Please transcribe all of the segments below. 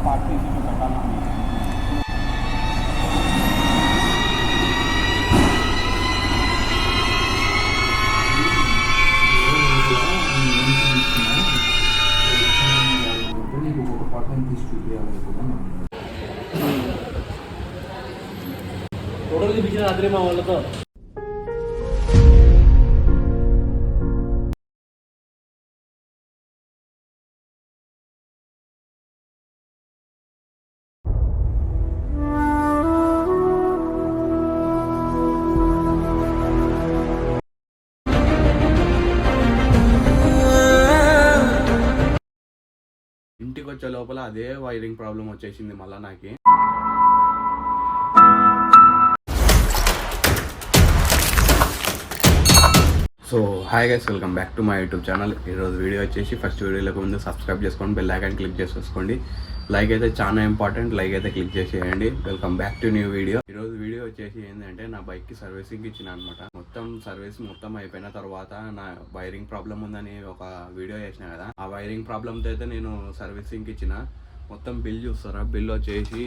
Part తీసి పెట్టాలని నీకు ఒక పార్ట్ తీసి చూపించాలనుకున్నాను. ఫోటోలు చూపించిన రాత్రి మా వాళ్ళతో ఇంటికి వచ్చే లోపల అదే వైరింగ్ ప్రాబ్లం వచ్చేసింది మళ్ళీ నాకు. So hi guys, welcome back to my YouTube channel. ఈరోజు వీడియో వచ్చేసి ఫస్ట్ వీడియోలోకి ముందు సబ్స్క్రైబ్ చేసుకోండి, బెల్ ఐకాన్ క్లిక్ చేసేసుకోండి. లైక్ అయితే చాలా ఇంపార్టెంట్, లైక్ అయితే క్లిక్ చేసేయండి. Welcome back to new video. ఈరోజు వీడియో వచ్చేసి ఏంటంటే నా బైక్కి సర్వీసింగ్ ఇచ్చిన అనమాట. సర్వీస్ మొత్తం అయిపోయిన తర్వాత నా వైరింగ్ ప్రాబ్లం ఉందని ఒక వీడియో చేసిన కదా, ఆ వైరింగ్ ప్రాబ్లంతో అయితే నేను సర్వీసింగ్కి ఇచ్చిన. మొత్తం బిల్ చూస్తారా, బిల్ వచ్చేసి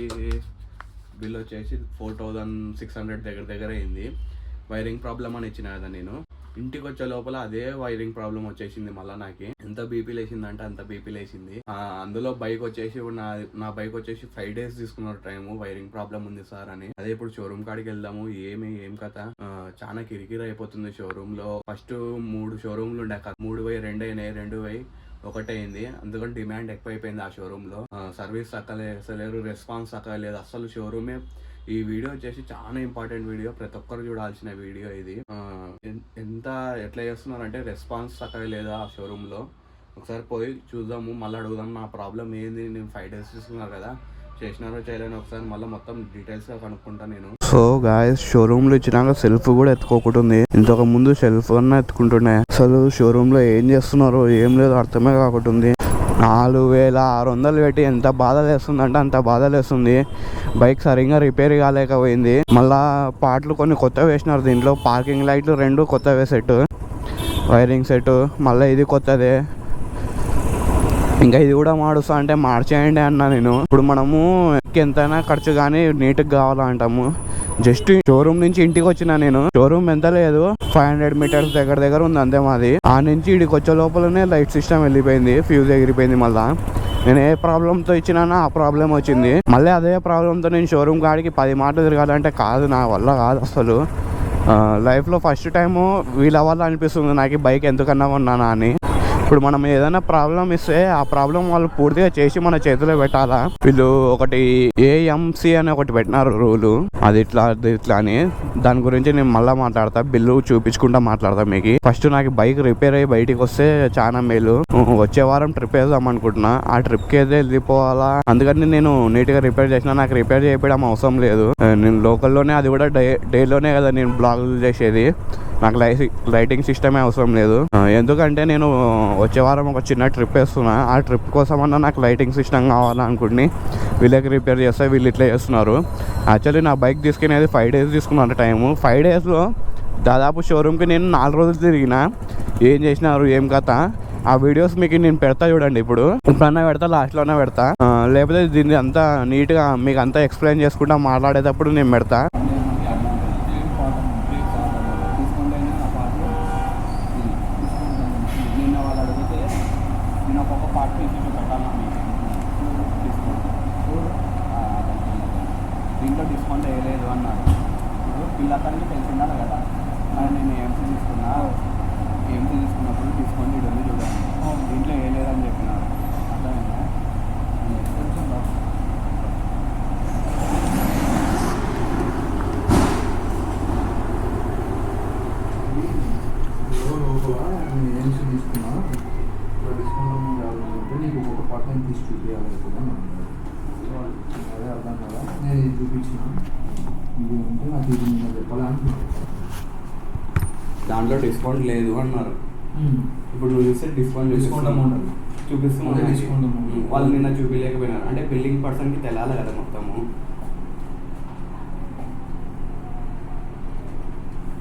4600 దగ్గర అయింది. వైరింగ్ ప్రాబ్లం అని ఇచ్చిన కదా నేను. ఇంటికి వచ్చే లోపల అదే వైరింగ్ ప్రాబ్లం వచ్చేసింది మళ్ళీ నాకు. ఎంత బీపీ లేసిందంటే అంత బీపీ లేసింది. అందులో బైక్ వచ్చేసి నా బైక్ వచ్చేసి 5 days తీసుకున్నారు టైము, వైరింగ్ ప్రాబ్లం ఉంది సార్ అని. అదే ఇప్పుడు షోరూమ్ కాడికి వెళ్దాము, ఏం కథ. చాలా కిరికిరి అయిపోతుంది షోరూమ్ లో. ఫస్ట్ 3 షోరూమ్లు ఉండే, 3 పోయి 2 అయినాయి, 2 పోయి 1 అయింది. అందుకని డిమాండ్ ఎక్కువైపోయింది ఆ షోరూమ్ లో. సర్వీస్ అక్కలేరు, రెస్పాన్స్ అక్కలేదు అసలు షోరూమే. ఈ వీడియో వచ్చేసి చాలా ఇంపార్టెంట్ వీడియో, ప్రతి ఒక్కరు చూడాల్సిన వీడియో ఇది. ఎట్లా చేస్తున్నారంటే రెస్పాన్స్ చక్కగా లేదా ఆ షోరూమ్ లో, ఒకసారి పోయి చూద్దాము, మళ్ళీ అడుగుదాం నా ప్రాబ్లం ఏంది. నేను 5 days తీసుకున్నారు కదా, చేసినారో చేయలేని ఒకసారి మళ్ళీ మొత్తం డీటెయిల్స్ గా కనుక్కుంటా నేను. సో గాయస్, షోరూమ్ లో ఇచ్చినాక సెల్ఫ్ కూడా ఎత్తుకోకుంటుంది. ఇంతకు ముందు సెల్ఫ్ అన్నా ఎత్తుకుంటుండే. అసలు షోరూమ్ లో ఏం చేస్తున్నారో ఏం లేదు అర్థమే కాకుంటుంది. 4600 పెట్టి ఎంత బాధ లేస్తుందంటే అంత బాధ లేస్తుంది. బైక్ సరిగ్గా రిపేర్ కాలేకపోయింది. మళ్ళా పార్ట్లు కొన్ని కొత్తవి వేసినారు దీంట్లో. పార్కింగ్ లైట్లు 2 కొత్తవే సెట్, వైరింగ్ సెట్, మళ్ళీ ఇది కొత్తదే. ఇంకా ఇది కూడా మారుస్తా అంటే మార్చేయండి అన్నా నేను. ఇప్పుడు మనము ఎంతైనా ఖర్చు కానీ నీట్గా కావాలంటాము. జస్ట్ షోరూమ్ నుంచి ఇంటికి వచ్చిన నేను. షోరూమ్ ఎంత లేదు, 500 meters దగ్గర ఉంది అంతే మాది. ఆ నుంచి ఇడికి వచ్చే లోపలనే లైట్ సిస్టమ్ వెళ్ళిపోయింది, ఫ్యూజ్ ఎగిరిపోయింది. మళ్ళా నేను ఏ ప్రాబ్లంతో ఇచ్చినానో ఆ ప్రాబ్లం వచ్చింది. మళ్ళీ అదే ప్రాబ్లంతో నేను షోరూమ్ కాడికి 10 మాటలు తిరగాలంటే కాదు, నా వల్ల కాదు అసలు. లైఫ్లో ఫస్ట్ టైము వీళ్ళ వల్ల అనిపిస్తుంది నాకు బైక్ ఎందుకన్నా కొన్నానా అని. ఇప్పుడు మనం ఏదైనా ప్రాబ్లం ఇస్తే ఆ ప్రాబ్లం వాళ్ళు పూర్తిగా చేసి మన చేతిలో పెట్టాలా. వీళ్ళు ఒకటి AMC అని ఒకటి పెట్టినారు రూలు, అది ఇట్లా అని. దాని గురించి నేను మళ్ళీ మాట్లాడతా, బిల్లు చూపించుకుంటా మాట్లాడతా మీకు. ఫస్ట్ నాకు బైక్ రిపేర్ అయ్యి బయటికి వస్తే చాలా మేలు. వచ్చే వారం ట్రిప్ వేద్దాం అనుకుంటున్నా, ఆ ట్రిప్కి అయితే వెళ్ళిపోవాలా. అందుకని నేను నీట్గా రిపేర్ చేసిన. నాకు రిపేర్ చేయడం అవసరం లేదు, నేను లోకల్లోనే, అది కూడా డేలోనే కదా నేను బ్లాగులు చేసేది. నాకు లైటింగ్ సిస్టమే అవసరం లేదు. ఎందుకంటే నేను వచ్చే వారం ఒక చిన్న ట్రిప్ వేస్తున్నా. ఆ ట్రిప్ కోసం అన్నా నాకు లైటింగ్ సిస్టమ్ కావాలనుకుని వీళ్ళకి రిపేర్ చేస్తే వీళ్ళు ఇట్లా చేస్తున్నారు. యాక్చువల్లీ నా బైక్ తీసుకునేది 5 days తీసుకున్నాను టైము. 5 daysలో దాదాపు షోరూమ్కి నేను 4 రోజులు తిరిగిన. ఏం చేసినారు ఏం కథ ఆ వీడియోస్ మీకు నేను పెడతా చూడండి. ఇప్పుడన్నా పెడతా, లాస్ట్లోనే పెడతా. లేకపోతే దీన్ని అంతా నీట్గా మీకు అంతా ఎక్స్ప్లెయిన్ చేసుకుంటా మాట్లాడేటప్పుడు నేను పెడతా. దీంట్లో డిస్కౌంట్ వేయలేదు అన్నారు. ఇప్పుడు పిల్లకానికి తెలిసిందా కదా, నేను AMC తీసుకున్నా. AMC తీసుకున్నప్పుడు డిస్కౌంట్ ఇది ఉంది చూడండి, దీంట్లో వేయలేదని చెప్పినారు. అర్థమైందా? నేను AMC తీసుకున్నా, డిస్కౌంట్ కావాలంటే నీకు ఒక పార్ట్ తీసి చూపించాలనుకున్నాను. అదే అర్థం కదా, నేను ఇది చూపించిన. ఇది ఉంటే నాకు ఇది నేను చెప్పాలనుకుంటున్నాను. దాంట్లో డిస్కౌంట్ లేదు అన్నారు. ఇప్పుడు నువ్వు చూస్తే డిస్కౌంట్ అమౌంట్ చూపిస్తున్నా. డిస్కౌంట్ అమౌంట్ వాళ్ళు నిన్న చూపించలేకపోయినారు. అంటే బిల్లింగ్ పర్సన్కి తెలియాలి కదా మొత్తము.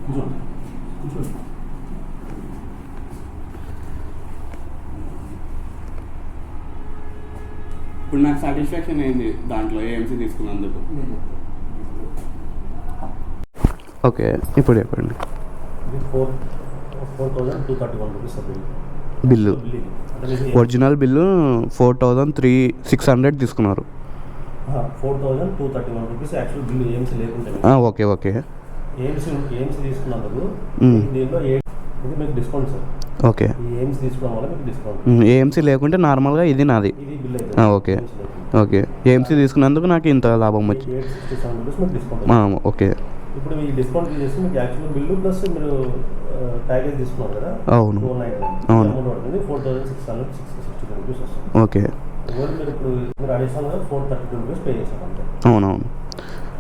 కూర్చోండి. ఇప్పుడు నాకు సాటిస్ఫాక్షన్ అయింది దాంట్లో ఏఎంసీ తీసుకున్నందుకు. ఓకే, ఇప్పుడు చెప్పండి. ఇది 4,231 రూపీస్ బిల్లు ఒరిజినల్ బిల్లు 4,600 తీసుకున్నారు. 4,231 రూపీస్ యాక్చువల్ బిల్లు ఏఎంసీ లేకుంటే. Okay okay. ఏఎంసీ తీసుకున్నందుకు దీనిలో ఇది మీకు డిస్కౌంట్ సార్. ఓకే, ఈ ఏఎంసీ తీసుకోవడం వల్ల మీకు డిస్కౌంట్. ఏఎంసీ లేకుంటే నార్మల్గా ఇది నాది. ఇది బిల్ అయితే ఓకే ఓకే. ఏఎంసీ తీసుకున్నందుకు నాకు ఇంత లాభం వచ్చింది. 867 రూపీస్ మీకు డిస్కౌంట్. ఓకే. ఇప్పుడు ఈ డిస్కౌంట్ చేసి మీకు యాక్చువల్ బిల్లు ప్లస్ మీరు ప్యాకేజ్ తీసుకున్నారు కదా. అవును 490 అవును. అమౌంట్ పడుతుంది. 4,660 రూపీస్ వస్తుంది. ఓకే. మీరు ఇప్పుడు మీరు అడిషనల్గా 432 రూపీస్ పే చేశారు అంతే. అవునవును.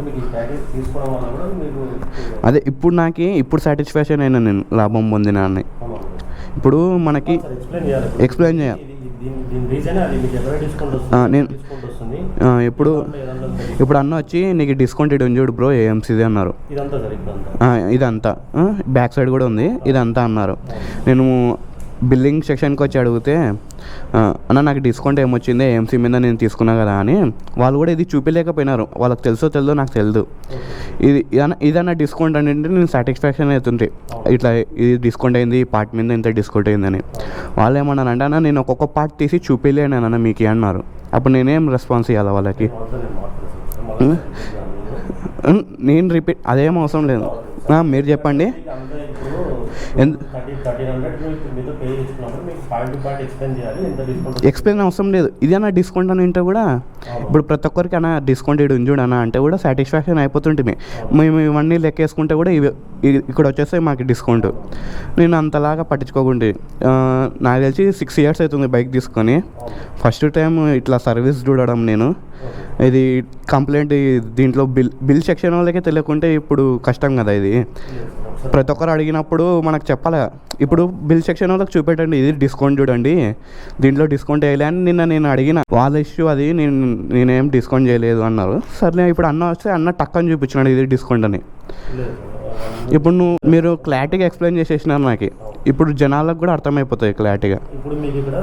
మీకు ఈ ప్యాకేజ్ తీసుకోవడం వల్ల కూడా మీకు అదే ఇప్పుడు సాటిస్ఫాక్షన్ అయినా నేను లాభం పొందిన అని. ఇప్పుడు మనకి ఎక్స్ప్లెయిన్ చేయాలి. దీని రీజనే అది మీకు ఎవరైనా డిస్కౌంట్ వస్తుంది. నేను డిస్కౌంట్ వస్తుంది. ఇప్పుడు అన్న వచ్చి నీకు డిస్కౌంట్ ఇటు చూడు బ్రో ఏఎంసీది అన్నారు. ఇదంతా సార్ ఇదంతా ఇదంతా బ్యాక్ సైడ్ కూడా ఉంది, ఇదంతా అన్నారు. నేను బిల్లింగ్ సెక్షన్కి వచ్చి అడిగితే అన్న నాకు డిస్కౌంట్ ఏమొచ్చింది ఏఎంసీ మీద నేను తీసుకున్నా కదా అని, వాళ్ళు కూడా ఇది చూపించలేకపోయినారు. వాళ్ళకి తెలుసో తెలియదో నాకు తెలియదు. ఇదన్నా డిస్కౌంట్ అంటే నేను సాటిస్ఫాక్షన్ అవుతుంది, ఇట్లా ఇది డిస్కౌంట్ అయింది, ఈ పార్ట్ మీద ఇంత డిస్కౌంట్ అయిందని. వాళ్ళు ఏమన్నారంటే అన్న నేను ఒక్కొక్క పార్ట్ తీసి చూపించలేను అన్న మీకు అన్నారు. అప్పుడు నేనేం రెస్పాన్స్ ఇవ్వాలి వాళ్ళకి? నేను రిపీట్ అదేం అవసరం లేదు, మీరు చెప్పండి. ఎక్స్ప్లెయిన్ అవసరం లేదు. ఇదన్నా డిస్కౌంట్ అని ఉంటే కూడా ఇప్పుడు ప్రతి ఒక్కరికి అన్న డిస్కౌంట్ ఇడు చూడు అన్న అంటే కూడా సాటిస్ఫాక్షన్ అయిపోతుంటుంది. మేము ఇవన్నీ లెక్కేసుకుంటే కూడా ఇక్కడ వచ్చేస్తే మాకు డిస్కౌంట్. నేను అంతలాగా పట్టించుకోకుండా నాకు తెలిసి 6 years అవుతుంది బైక్ తీసుకొని. ఫస్ట్ టైం ఇట్లా సర్వీస్ చూడడం నేను. ఇది కంప్లైంట్ దీంట్లో బిల్ సెక్షన్ వాళ్ళకే తెలియకుంటే ఇప్పుడు కష్టం కదా. ఇది ప్రతి ఒక్కరు అడిగినప్పుడు మనకు చెప్పాలి. ఇప్పుడు బిల్ సెక్షన్ వాళ్ళకి చూపెట్టండి ఇది డిస్కౌంట్ చూడండి, దీంట్లో డిస్కౌంట్ వేయలే అని నేను అడిగిన. వాళ్ళ ఇష్యూ అది, నేనేం డిస్కౌంట్ చేయలేదు అన్నారు. సర్లే ఇప్పుడు అన్న వస్తే అన్న టక్కని చూపించినాడు ఇది డిస్కౌంట్ అని. ఇప్పుడు మీరు క్లారిటీగా ఎక్స్ప్లెయిన్ చేసేసినారు నాకు. ఇప్పుడు జనాలకు కూడా అర్థమైపోతాయి క్లారిటీగా. ఇప్పుడు మీకు ఇక్కడ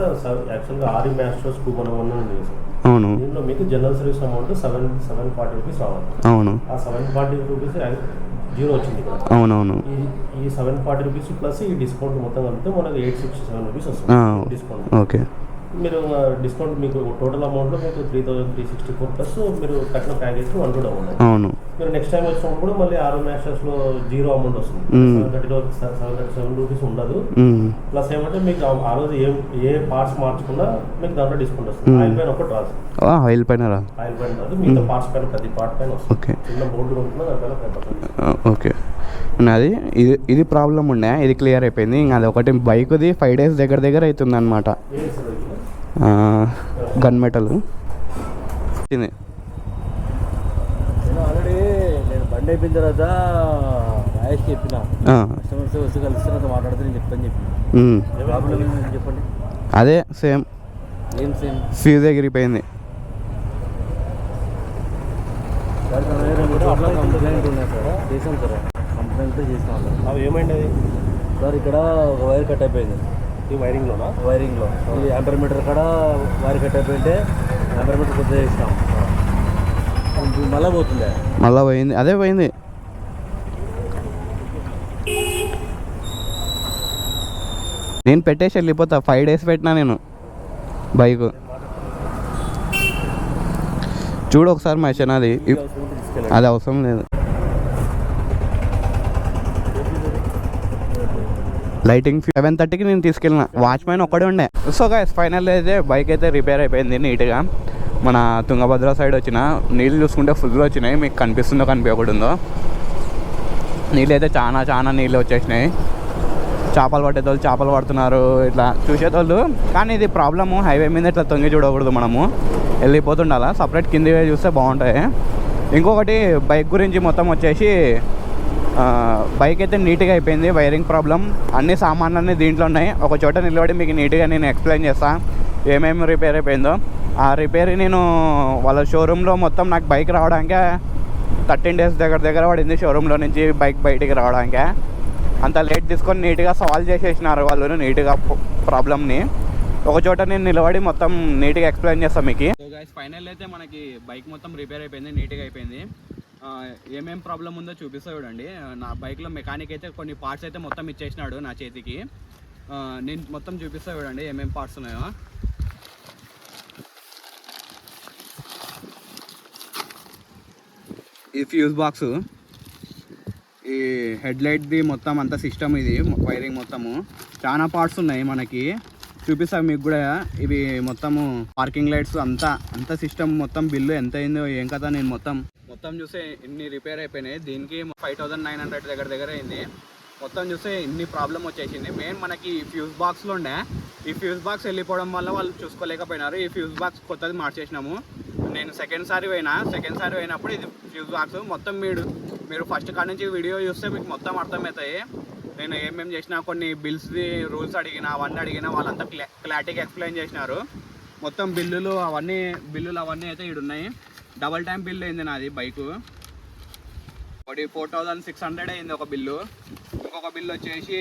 యాక్చువల్గా ఆరి మాస్టర్స్ కూపన్ ఉంది. అవును. దీంట్లో మీకు జనరల్ సర్వీస్ అమౌంట్ 740 రూపీస్ రావాలి. అవును. ఆ 740 రూపీస్ జీరో వచ్చింది. అవునవును. ఈ 740 రూపీస్ ప్లస్ ఈ డిస్కౌంట్ మొత్తం కలిపితే మనకు 867 రూపీస్ వస్తుంది డిస్కౌంట్. ఓకే. మీరు డిస్కౌంట్ మీకు టోటల్ అమౌంట్లో మీకు 3,364 ప్లస్ మీరు కట్టిన ప్యాకేజ్ 100 అమౌంట్. అవును. మీరు నెక్స్ట్ టైం వచ్చినప్పుడు కూడా మళ్ళీ ఆరో మ్యాస్టర్స్లో జీరో అమౌంట్ వస్తుంది. 737 రూపీస్ ఉండదు. ప్లస్ ఏమంటే మీకు ఆ రోజు ఏ పార్ట్స్ మార్చుకున్నా మీకు దాంట్లో డిస్కౌంట్ వస్తుంది. ఆయిల్ పైన ఒకటి రాదు. ఆయిల్ పైన రాదు. మిగతా పార్ట్స్ పైన ప్రతి పార్ట్ పైన వస్తుంది. ఓకే. చిన్న బోర్డు ఉంటున్నా దానిపైన. ఓకే. అది ఇది ప్రాబ్లం ఉండే, ఇది క్లియర్ అయిపోయింది. ఇంకా అది ఒకటి బైక్ది 5 days దగ్గర అవుతుంది అనమాట. గన్ మెటల్ ఆల్రెడీ నేను బండి అయిపోయిన తర్వాత రాయేష్ చెప్పిన కస్టమర్స్ వచ్చి కలిసి తర్వాత మాట్లాడితే నేను చెప్తాను చెప్పిన. ప్రాబ్లం ఏంటంటే చెప్పండి. అదే సేమ్ ఏం సేమ్ ఫ్యూజ్ ఎగిరిపోయింది. కంప్లైంట్ ఉన్నాయి సార్, చేసాం సార్, కంప్లైంట్ చేసాం. అవి ఏమైంది అది సార్? ఇక్కడ ఒక వైర్ కట్ అయిపోయింది. ఈ వైరింగ్లోనా? వైరింగ్లో ఈ యాంపర్ మీటర్ కాడ వైర్ కట్ అయిపోయింటే యాంపర్ మీటర్ కొద్దిగా చేసినాం. మళ్ళీ పోతుండే, మళ్ళీ పోయింది. అదే పోయింది. నేను పెట్టేసి వెళ్ళిపోతా. 5 days పెట్టినా నేను బైక్. చూడు ఒకసారి మషన్, అది అవసరం లేదు. లైటింగ్ 7:30కి నేను తీసుకెళ్ళిన. వాచ్మెన్ ఒక్కడే ఉండే. సో గైస్ ఫైనల్ అయితే బైక్ అయితే రిపేర్ అయిపోయింది నీట్గా. మన తుంగభద్ర సైడ్ వచ్చిన నీళ్ళు చూసుకుంటే ఫుల్ వచ్చినాయి. మీకు కనిపిస్తుందో కనిపించకూడదో నీళ్ళు అయితే చాలా నీళ్ళు వచ్చేసినాయి. చేపలు పట్టేటోళ్ళు చేపలు పడుతున్నారు, ఇట్లా చూసేటోళ్ళు. కానీ ఇది ప్రాబ్లము, హైవే మీద ఇట్లా తొంగి చూడకూడదు, మనము వెళ్ళిపోతుండాలా. సపరేట్ కింది చూస్తే బాగుంటాయి. ఇంకొకటి బైక్ గురించి మొత్తం వచ్చేసి బైక్ అయితే నీట్గా అయిపోయింది. వైరింగ్ ప్రాబ్లం, అన్ని సామాన్లన్నీ దీంట్లో ఉన్నాయి. ఒక చోట నిలబడి మీకు నీట్గా నేను ఎక్స్ప్లెయిన్ చేస్తాను ఏమేమి రిపేర్ అయిపోయిందో. ఆ రిపేర్ నేను వాళ్ళ షోరూంలో మొత్తం నాకు బైక్ రావడానికే 13 days దగ్గర పడింది. షోరూంలో నుంచి బైక్ బయటికి రావడానికే అంత లేట్ తీసుకొని నీట్గా సాల్వ్ చేసేసినారు వాళ్ళు నీట్గా ప్రాబ్లమ్ని. ఒక చోట నేను నిలబడి మొత్తం నీట్గా ఎక్స్ప్లెయిన్ చేస్తాను మీకు. గైస్ ఫైనల్ అయితే మనకి బైక్ మొత్తం రిపేర్ అయిపోయింది, నీట్గా అయిపోయింది. ఏమేం ప్రాబ్లం ఉందో చూపిస్తా చూడండి. నా బైక్లో మెకానిక్ అయితే కొన్ని పార్ట్స్ అయితే మొత్తం ఇచ్చేసినాడు నా చేతికి. నేను మొత్తం చూపిస్తా చూడండి ఏమేం పార్ట్స్ ఉన్నాయో. ఈ ఫ్యూజ్ బాక్స్, ఈ హెడ్ లైట్ది మొత్తం అంతా సిస్టమ్, ఇది వైరింగ్ మొత్తము చాలా పార్ట్స్ ఉన్నాయి మనకి. చూపిస్తాను మీకు కూడా. ఇవి మొత్తము పార్కింగ్ లైట్స్ అంతా సిస్టమ్ మొత్తం బిల్లు ఎంత అయిందో ఏం కదా. నేను మొత్తం చూస్తే ఇన్ని రిపేర్ అయిపోయినాయి. దీనికి 5900 దగ్గర అయింది. మొత్తం చూస్తే ఇన్ని ప్రాబ్లం వచ్చేసింది. మెయిన్ మనకి ఫ్యూజ్ బాక్స్లో ఉండే, ఈ ఫ్యూజ్ బాక్స్ వెళ్ళిపోవడం వల్ల వాళ్ళు చూసుకోలేకపోయినారు. ఈ ఫ్యూజ్ బాక్స్ కొత్తది మార్చేసినాము. నేను సెకండ్ సారి పోయినప్పుడు ఇది ఫ్యూజ్ బాక్స్ మొత్తం మీరు ఫస్ట్ కాడ నుంచి వీడియో చూస్తే మీకు మొత్తం అర్థమవుతాయి. నేను ఏమేమి చేసినా, కొన్ని బిల్స్ది రూల్స్ అడిగినా, వాళ్ళంతా క్లారిటీగా ఎక్స్ప్లెయిన్ చేసినారు. మొత్తం బిల్లులు అవన్నీ అయితే ఇక్కడ ఉన్నాయి. డబల్ టైం బిల్ అయింది నాది బైకు. ఒకటి 4600 అయింది ఒక బిల్లు. ఇంకొక బిల్లు వచ్చేసి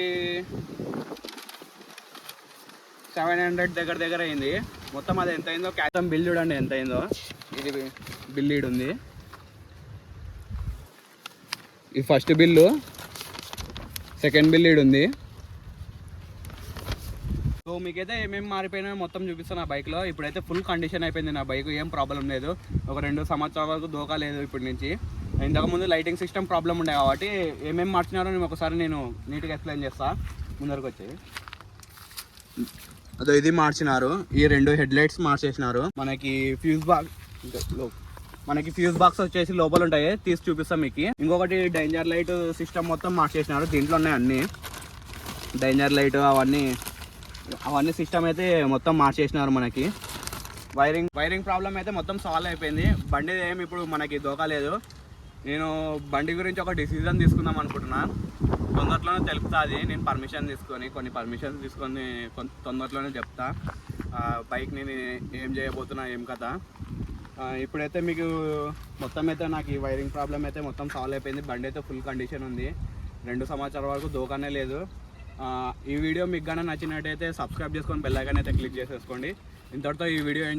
700 దగ్గర అయింది. మొత్తం అది ఎంత అయిందో క్యాతం బిల్ చూడండి ఎంత అయిందో. ఇది బిల్ ఈడు ఉంది. ఈ ఫస్ట్ బిల్లు, సెకండ్ బిల్ ఈడు ఉంది. సో మీకైతే ఏమేమి మారిపోయినాయో మొత్తం చూపిస్తాను నా బైక్లో. ఇప్పుడైతే ఫుల్ కండిషన్ అయిపోయింది నా బైక్, ఏం ప్రాబ్లం లేదు. ఒక 2 సంవత్సరాల వరకు దోకా లేదు ఇప్పటి నుంచి. ఇంతకుముందు లైటింగ్ సిస్టమ్ ప్రాబ్లం ఉండే కాబట్టి ఏమేమి మార్చినారో నేను ఒకసారి నీట్గా ఎక్స్ప్లెయిన్ చేస్తా. ముందరకు వచ్చి అదో ఇది మార్చినారు. ఈ 2 హెడ్ లైట్స్ మార్చేసినారు. మనకి ఫ్యూజ్ బాక్స్ వచ్చేసి లోపల ఉంటాయి, తీసి చూపిస్తాం మీకు. ఇంకొకటి డేంజర్ లైట్ సిస్టమ్ మొత్తం మార్చేసినారు. దీంట్లో ఉన్నాయి అన్నీ డేంజర్ లైట్ అవన్నీ సిస్టమ్ అయితే మొత్తం మార్చేసినారు. మనకి వైరింగ్ ప్రాబ్లం అయితే మొత్తం సాల్వ్ అయిపోయింది. బండి ఏమి ఇప్పుడు మనకి దోకాలేదు. నేను బండి గురించి ఒక డిసిజన్ తీసుకుందాం అనుకుంటున్నా. తొందరలోనే తెలుపుతుంది. నేను కొన్ని పర్మిషన్స్ తీసుకొని తొందరలోనే చెప్తా బైక్ నేను ఏం చేయబోతున్నా ఏం కథ. ఇప్పుడైతే మీకు మొత్తం అయితే నాకు ఈ వైరింగ్ ప్రాబ్లం అయితే మొత్తం సాల్వ్ అయిపోయింది. బండి అయితే ఫుల్ కండిషన్ ఉంది. 2 సంవత్సరాల వరకు దోకానే లేదు. ఈ వీడియో మీకు కానీ నచ్చినట్టయితే సబ్స్క్రైబ్ చేసుకొని బెల్ ఐకాన్ అయితే క్లిక్ చేసేసుకోండి. ఇంతటితో ఈ వీడియో ఏం